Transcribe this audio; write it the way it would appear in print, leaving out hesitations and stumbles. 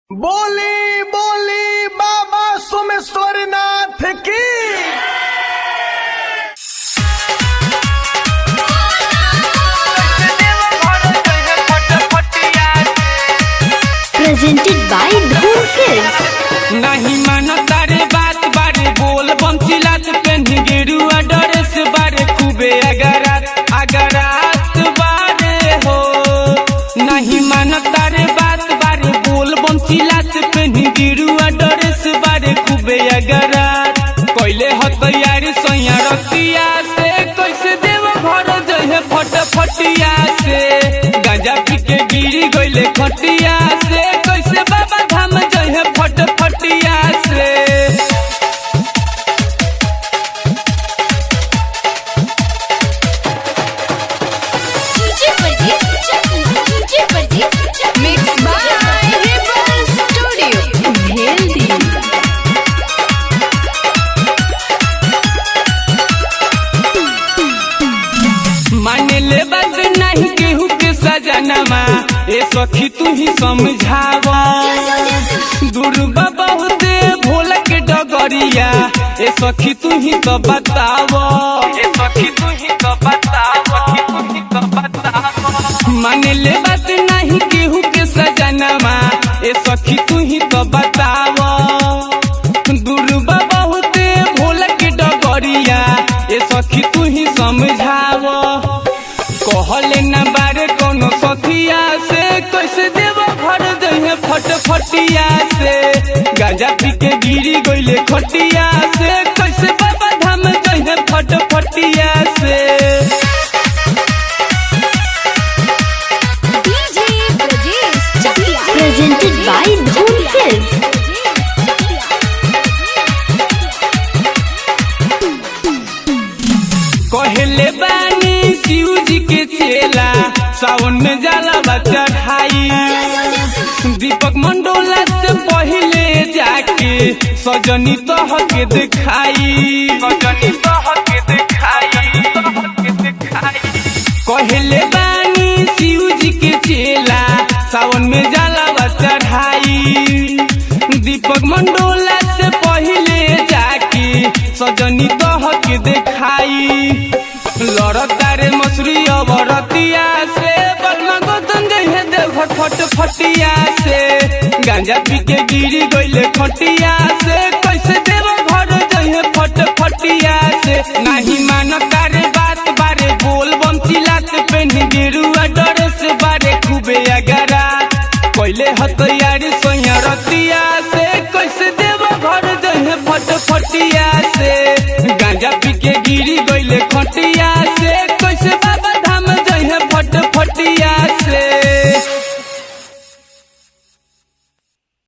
बोली बोली बाबा सोमेश्वरनाथ की। प्रेजेंटेड बाय धूम फिल्म्स। नहीं मानो तारे बात बारे बोल बमचिलात पेन्ही गेरुआ ड्रेस बारे खूबे अगरात बारे हो। नहीं मानो तारे बात बारे बोल बमचिलात पेन्ही गेरुआ ड्रेस बारे खूबे अगरात। कोइले हो तैयारी सोया रतिया से कैसे देव घर जहे फटफटिया से। गांजा पी के गिरी गइले खटिया से कैसे बाबा धाम जहे फटफटिया से। मिक्स बाय रिबल स्टूडियो हेल्दी। माने ले बात नहीं केहू के सजनमा ए सखी तू ही समझावा। दुर्गा बहुत भोला के डगरिया ए सखी तू ही तो बतावा। ए सखी तू ही तो बतावा। माने ले बात नहीं केहू के सजनमा ए सखी तू ही तो बतावा। दुर्गा बहुत भोला के डगरिया ए सखी तू ही समझावा। कहले न बारे कोनो सखिया से कैसे देव घर जहे फटफटिया से। गांजा पी के गिरी गइले खटिया से कैसे बाबा धाम जहे फटफटिया से। प्रेजेंटेड बाय धूम फिल्म्स। कहले बानी शिव जी के चेला सावन में जाला चढ़ाई। दीपक मंडोला से पहले जाके सजनी तोह के दिखाई। कहले बानी शिव जी के चेला सावन में जाला चढ़ाई। दीपक मंडोला से पहले जाके सजनी तोह के दिखाई। लड़तारे मसूरी अवरतिया से बलमा गोतन जहे देव फटफटिया से। गांजा पी के गिरी गइले खटिया से कैसे देव घर जहे फटफटिया से। नहीं मानो तारे बात बारे बोल बमचिलात पेन्ही गेरुआ ड्रेस बारे खूबे अगरात। कोइले ह तैयारी सोया रतिया से कैसे देव घर जहे फटफटिया से। गांजा पी के गिरी गइले खटिया